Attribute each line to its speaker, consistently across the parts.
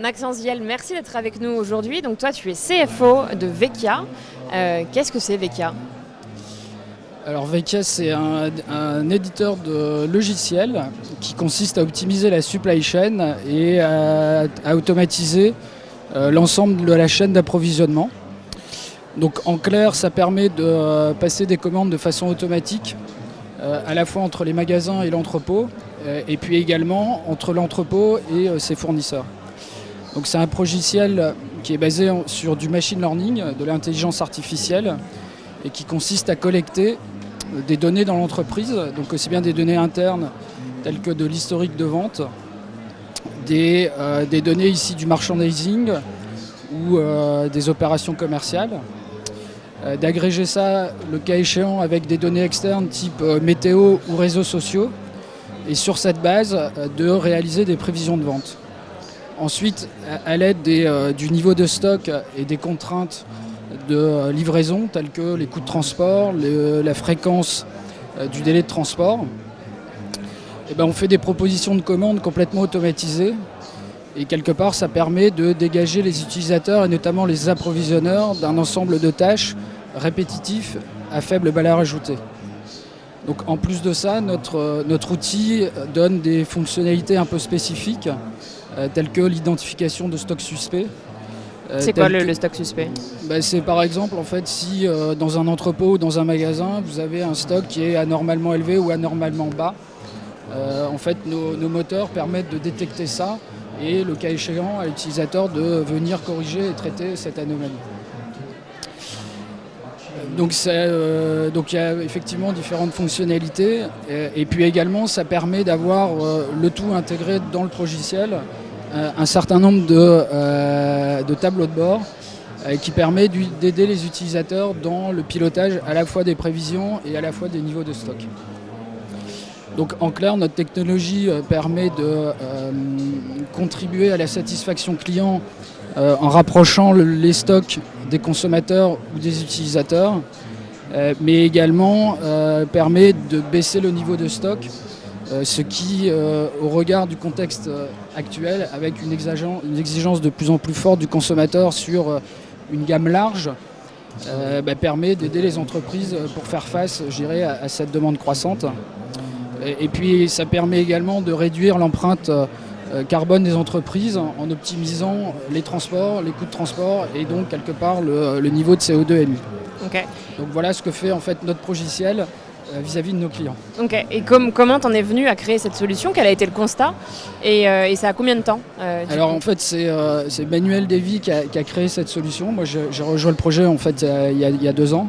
Speaker 1: Maxence Viel, merci d'être avec nous aujourd'hui. Donc toi, tu es CFO de Vecchia. Qu'est-ce que c'est Vecchia ?
Speaker 2: Alors Vecchia, c'est un éditeur de logiciels qui consiste à optimiser la supply chain et à automatiser l'ensemble de la chaîne d'approvisionnement. Donc en clair, ça permet de passer des commandes de façon automatique, à la fois entre les magasins et l'entrepôt, et puis également entre l'entrepôt et ses fournisseurs. Donc c'est un logiciel qui est basé sur du machine learning, de l'intelligence artificielle, et qui consiste à collecter des données dans l'entreprise, donc aussi bien des données internes telles que de l'historique de vente, des données ici du merchandising ou des opérations commerciales, d'agréger ça le cas échéant avec des données externes type météo ou réseaux sociaux, et sur cette base de réaliser des prévisions de vente. Ensuite, à l'aide du niveau de stock et des contraintes de livraison telles que les coûts de transport, la fréquence du délai de transport, on fait des propositions de commandes complètement automatisées et quelque part ça permet de dégager les utilisateurs et notamment les approvisionneurs d'un ensemble de tâches répétitifs à faible valeur ajoutée. Donc en plus de ça, notre outil donne des fonctionnalités un peu spécifiques telles que l'identification de stocks suspects.
Speaker 1: C'est quoi le stock suspect ?
Speaker 2: C'est par exemple en fait si dans un entrepôt ou dans un magasin vous avez un stock qui est anormalement élevé ou anormalement bas, en fait nos moteurs permettent de détecter ça et le cas échéant à l'utilisateur de venir corriger et traiter cette anomalie. Donc il y a effectivement différentes fonctionnalités et puis également ça permet d'avoir le tout intégré dans le logiciel, un certain nombre de tableaux de bord qui permet d'aider les utilisateurs dans le pilotage à la fois des prévisions et à la fois des niveaux de stock. Donc en clair, notre technologie permet de contribuer à la satisfaction client en rapprochant les stocks des consommateurs ou des utilisateurs, mais également permet de baisser le niveau de stock, ce qui, au regard du contexte actuel, avec une exigence de plus en plus forte du consommateur sur une gamme large, permet d'aider les entreprises pour faire face, je dirais, à cette demande croissante. Et puis ça permet également de réduire l'empreinte carbone des entreprises en optimisant les transports, les coûts de transport et donc quelque part le niveau de CO2 émis.
Speaker 1: Okay.
Speaker 2: Donc voilà ce que fait en fait notre logiciel vis-à-vis de nos clients.
Speaker 1: Okay. Et comment t'en es venu à créer cette solution ? Quel a été le constat et ça a combien de temps
Speaker 2: Alors en fait c'est Manuel Davy qui a créé cette solution. Moi j'ai rejoint le projet en fait il y a 2 ans.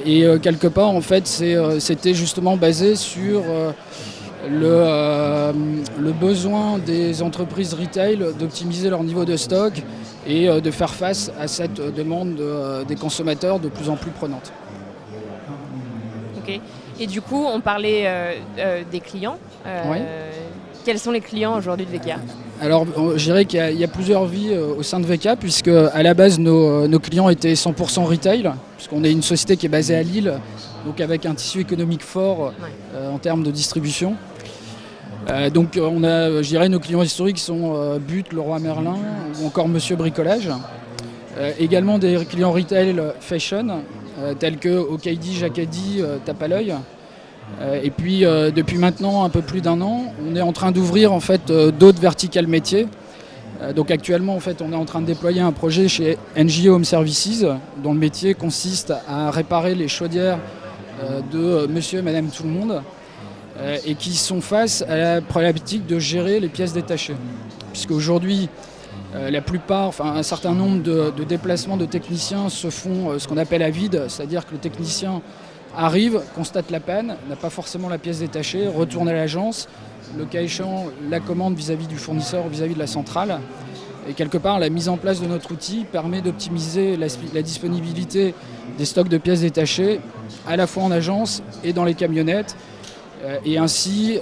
Speaker 2: Et quelque part en fait c'était justement basé sur le besoin des entreprises retail d'optimiser leur niveau de stock et de faire face à cette demande des consommateurs de plus en plus prenante.
Speaker 1: Ok. Et du coup on parlait des clients.
Speaker 2: Oui.
Speaker 1: Quels sont les clients aujourd'hui de Vecchia ?
Speaker 2: Alors je dirais qu'il y a plusieurs vies au sein de Vecchia puisque à la base nos clients étaient 100% retail puisqu'on est une société qui est basée à Lille, donc avec un tissu économique fort en termes de distribution. Donc on a, je dirais, nos clients historiques sont But, Leroy Merlin ou encore Monsieur Bricolage. Également des clients retail fashion tels que Okaidi, Jacadi, Tape à l'œil. Et puis depuis maintenant un peu plus d'1 an, on est en train d'ouvrir en fait d'autres verticales métiers. Donc actuellement en fait on est en train de déployer un projet chez NJ Home Services dont le métier consiste à réparer les chaudières de monsieur et madame tout le monde et qui sont face à la problématique de gérer les pièces détachées. Puisque aujourd'hui un certain nombre de déplacements de techniciens se font ce qu'on appelle à vide, c'est-à-dire que le technicien arrive, constate la panne, n'a pas forcément la pièce détachée, retourne à l'agence, le cas échéant la commande vis-à-vis du fournisseur, vis-à-vis de la centrale. Et quelque part, la mise en place de notre outil permet d'optimiser la disponibilité des stocks de pièces détachées, à la fois en agence et dans les camionnettes, et ainsi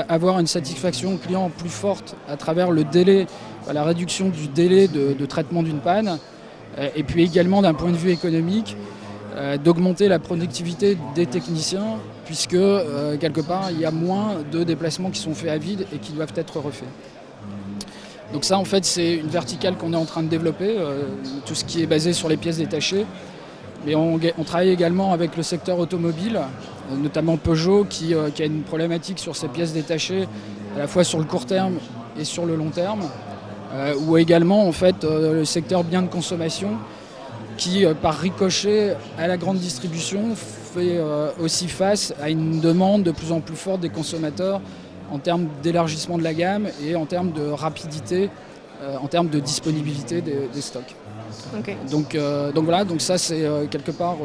Speaker 2: avoir une satisfaction client plus forte à travers le délai, la réduction du délai de traitement d'une panne, et puis également d'un point de vue économique, d'augmenter la productivité des techniciens puisque quelque part il y a moins de déplacements qui sont faits à vide et qui doivent être refaits. Donc ça, en fait, c'est une verticale qu'on est en train de développer, tout ce qui est basé sur les pièces détachées. Mais on travaille également avec le secteur automobile, notamment Peugeot, qui a une problématique sur ses pièces détachées, à la fois sur le court terme et sur le long terme, ou également en fait, le secteur biens de consommation, qui, par ricochet à la grande distribution, fait aussi face à une demande de plus en plus forte des consommateurs en termes d'élargissement de la gamme et en termes de rapidité, en termes de disponibilité des stocks.
Speaker 1: Okay.
Speaker 2: Donc voilà, donc ça c'est quelque part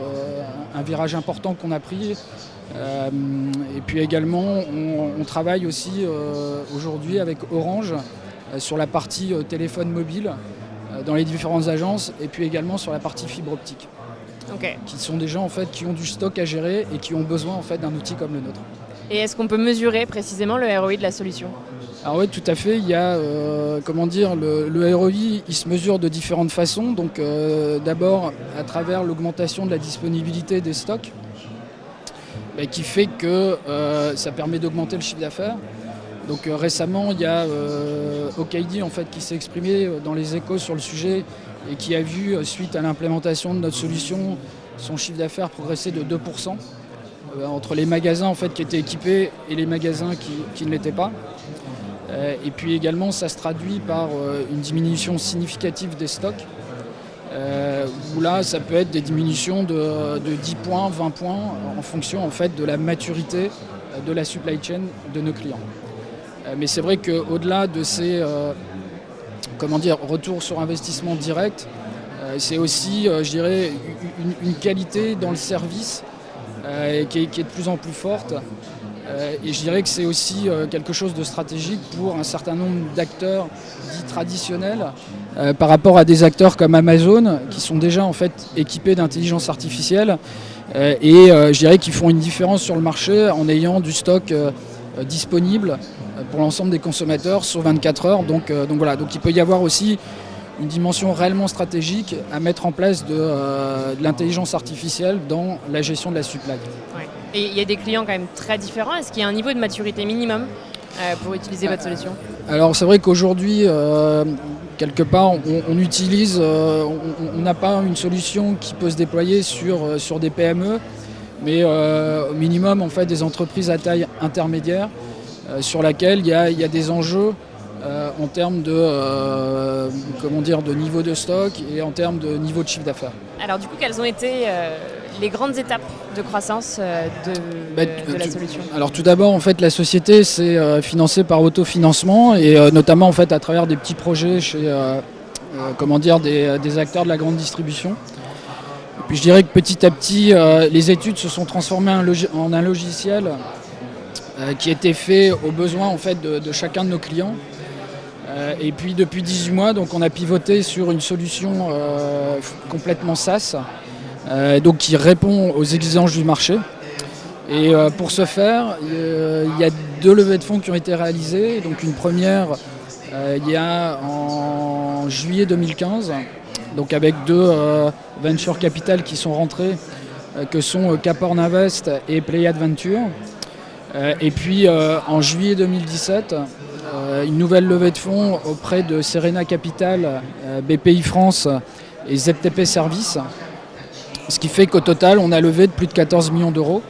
Speaker 2: un virage important qu'on a pris. Et puis également, on travaille aussi aujourd'hui avec Orange sur la partie téléphone mobile dans les différentes agences et puis également sur la partie fibre optique.
Speaker 1: Okay.
Speaker 2: Qui sont des gens en fait, qui ont du stock à gérer et qui ont besoin en fait, d'un outil comme le nôtre.
Speaker 1: Et est-ce qu'on peut mesurer précisément le ROI de la solution ?
Speaker 2: Alors oui, tout à fait. Il y a, le ROI, il se mesure de différentes façons. Donc d'abord à travers l'augmentation de la disponibilité des stocks, qui fait que ça permet d'augmenter le chiffre d'affaires. Donc récemment, il y a Okedi en fait, qui s'est exprimé dans les échos sur le sujet et qui a vu, suite à l'implémentation de notre solution, son chiffre d'affaires progresser de 2%. Entre les magasins en fait, qui étaient équipés et les magasins qui ne l'étaient pas. Et puis également, ça se traduit par une diminution significative des stocks, où là, ça peut être des diminutions de 10 points, 20 points, en fonction en fait, de la maturité de la supply chain de nos clients. Mais c'est vrai qu'au-delà de ces retours sur investissement direct, c'est aussi, je dirais, une qualité dans le service qui est de plus en plus forte. Et je dirais que c'est aussi quelque chose de stratégique pour un certain nombre d'acteurs dits traditionnels par rapport à des acteurs comme Amazon qui sont déjà en fait équipés d'intelligence artificielle et je dirais qu'ils font une différence sur le marché en ayant du stock disponible pour l'ensemble des consommateurs sur 24 heures. Donc voilà, donc il peut y avoir aussi une dimension réellement stratégique à mettre en place de l'intelligence artificielle dans la gestion de la supply.
Speaker 1: Ouais. Et il y a des clients quand même très différents. Est-ce qu'il y a un niveau de maturité minimum pour utiliser votre solution ?
Speaker 2: Alors c'est vrai qu'aujourd'hui, quelque part, on utilise, on n'a pas une solution qui peut se déployer sur des PME, mais au minimum en fait des entreprises à taille intermédiaire sur laquelle il y a des enjeux en termes de niveau de stock et en termes de niveau de chiffre d'affaires.
Speaker 1: Alors du coup, quelles ont été les grandes étapes de croissance de la solution ?
Speaker 2: Alors tout d'abord, en fait, la société s'est financée par autofinancement et notamment en fait à travers des petits projets chez des acteurs de la grande distribution. Et puis je dirais que petit à petit, les études se sont transformées en un logiciel qui était fait aux besoins en fait de chacun de nos clients. Et puis depuis 18 mois, donc, on a pivoté sur une solution complètement SaaS, donc qui répond aux exigences du marché. Et pour ce faire, il y a 2 levées de fonds qui ont été réalisées. Donc une première, il y a en juillet 2015, donc avec 2 venture capital qui sont rentrés, que sont Caporn Invest et Pléiade Venture. Et puis en juillet 2017, une nouvelle levée de fonds auprès de Serena Capital, BPI France et ZTP Services. Ce qui fait qu'au total, on a levé de plus de 14 millions d'euros,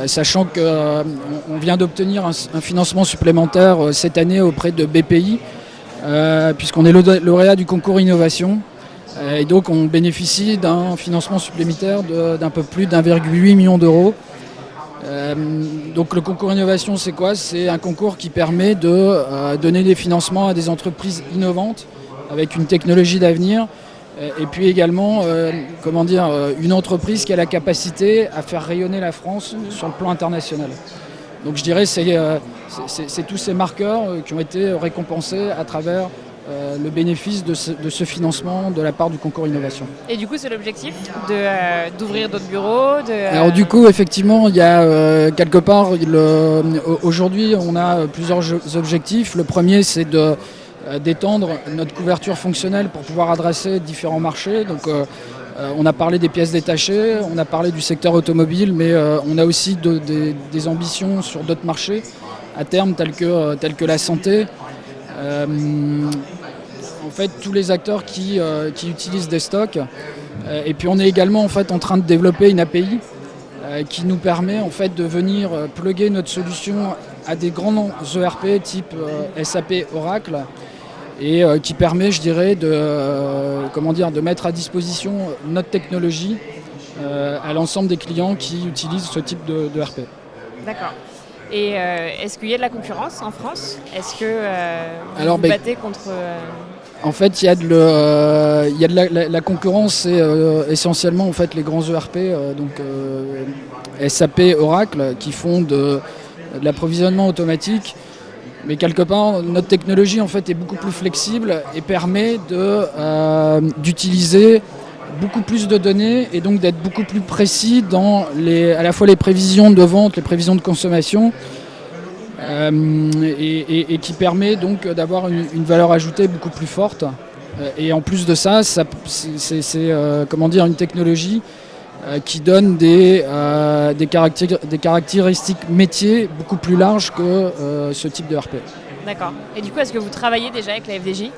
Speaker 2: sachant qu'on vient d'obtenir un financement supplémentaire cette année auprès de BPI, puisqu'on est lauréat du concours innovation. Et donc on bénéficie d'un financement supplémentaire d'un peu plus d'1,8 million d'euros. Donc le concours innovation, c'est quoi ? C'est un concours qui permet de donner des financements à des entreprises innovantes avec une technologie d'avenir et puis également une entreprise qui a la capacité à faire rayonner la France sur le plan international. Donc je dirais que c'est tous ces marqueurs qui ont été récompensés à travers le bénéfice de ce financement de la part du concours innovation.
Speaker 1: Et du coup, c'est l'objectif d'ouvrir d'autres bureaux
Speaker 2: Alors du coup, effectivement, il y a quelque part, aujourd'hui, on a plusieurs objectifs. Le premier, c'est d'étendre notre couverture fonctionnelle pour pouvoir adresser différents marchés. Donc, on a parlé des pièces détachées, on a parlé du secteur automobile, mais on a aussi des ambitions sur d'autres marchés à terme tels que la santé, En fait, tous les acteurs qui utilisent des stocks. Et puis on est également en fait en train de développer une API qui nous permet en fait de venir plugger notre solution à des grands ERP type SAP, Oracle, et qui permet, je dirais, de mettre à disposition notre technologie à l'ensemble des clients qui utilisent ce type de ERP.
Speaker 1: D'accord. Et est-ce qu'il y a de la concurrence en France? Est-ce que vous vous battez contre...
Speaker 2: En fait, il y a de la concurrence, c'est essentiellement en fait, les grands ERP, SAP, Oracle, qui font de l'approvisionnement automatique. Mais quelque part, notre technologie en fait, est beaucoup plus flexible et permet d'utiliser beaucoup plus de données et donc d'être beaucoup plus précis dans à la fois les prévisions de vente, les prévisions de consommation, et qui permet donc d'avoir une valeur ajoutée beaucoup plus forte. Et en plus de ça, c'est une technologie qui donne des caractéristiques métiers beaucoup plus larges que ce type de RP.
Speaker 1: D'accord. Et du coup, est-ce que vous travaillez déjà avec la FDJ ?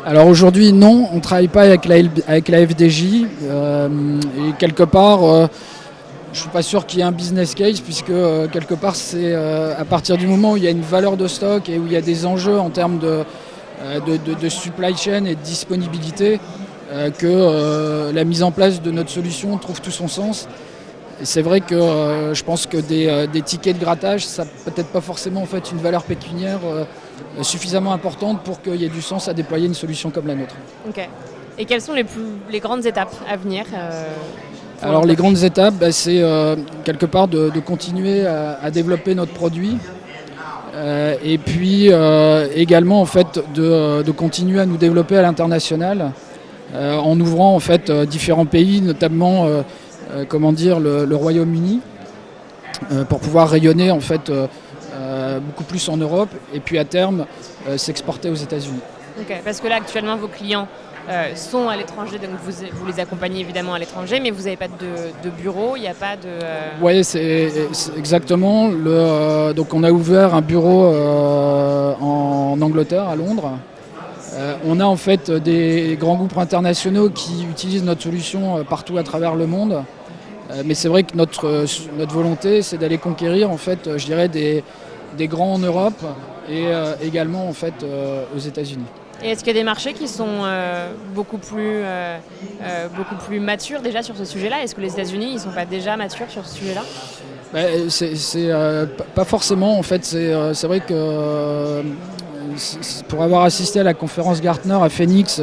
Speaker 2: Alors aujourd'hui, non, on ne travaille pas avec la FDJ. Et quelque part, je ne suis pas sûr qu'il y ait un business case, puisque quelque part, c'est à partir du moment où il y a une valeur de stock et où il y a des enjeux en termes de supply chain et de disponibilité, que la mise en place de notre solution trouve tout son sens. Et c'est vrai que je pense que des tickets de grattage, ça n'a peut-être pas forcément en fait, une valeur pécuniaire suffisamment importante pour qu'il y ait du sens à déployer une solution comme la nôtre.
Speaker 1: Ok. Et quelles sont les grandes étapes à venir
Speaker 2: Alors les grandes étapes, c'est quelque part de continuer à développer notre produit. Et puis également en fait, de continuer à nous développer à l'international en ouvrant en fait, différents pays, notamment le Royaume-Uni, pour pouvoir rayonner en fait, beaucoup plus en Europe et puis à terme s'exporter aux États-Unis.
Speaker 1: Ok, parce que là actuellement vos clients sont à l'étranger, donc vous les accompagnez évidemment à l'étranger, mais vous n'avez pas de bureau, il n'y a pas de...
Speaker 2: Oui, c'est exactement. Donc on a ouvert un bureau en Angleterre, à Londres. On a en fait des grands groupes internationaux qui utilisent notre solution partout à travers le monde. Mais c'est vrai que notre volonté, c'est d'aller conquérir en fait, je dirais, des grands en Europe et également en fait, aux États-Unis.
Speaker 1: Et est-ce qu'il y a des marchés qui sont beaucoup plus matures déjà sur ce sujet-là? Est-ce que les États-Unis, ils ne sont pas déjà matures sur ce sujet-là?
Speaker 2: C'est pas forcément. En fait, c'est vrai que pour avoir assisté à la conférence Gartner à Phoenix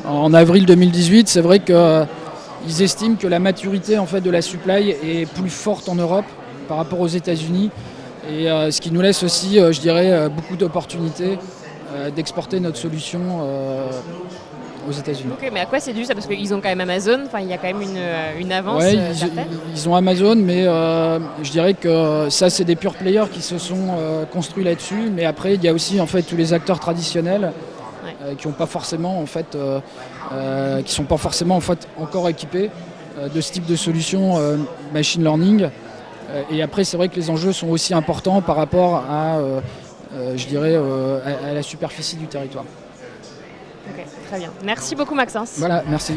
Speaker 2: en avril 2018, c'est vrai qu'ils estiment que la maturité en fait, de la supply est plus forte en Europe par rapport aux États-Unis. Et ce qui nous laisse aussi, je dirais, beaucoup d'opportunités d'exporter notre solution aux États-Unis.
Speaker 1: Ok, mais à quoi c'est dû ça? Parce qu'ils ont quand même Amazon, il y a quand même une avance.
Speaker 2: Ouais, ils ont Amazon, mais je dirais que ça, c'est des pure players qui se sont construits là-dessus. Mais après, il y a aussi en fait tous les acteurs traditionnels qui n'ont pas forcément en fait, qui sont pas forcément en fait encore équipés de ce type de solution machine learning. Et après, c'est vrai que les enjeux sont aussi importants par rapport à je dirais, à la superficie du territoire.
Speaker 1: Ok, très bien. Merci beaucoup Maxence.
Speaker 2: Voilà, merci.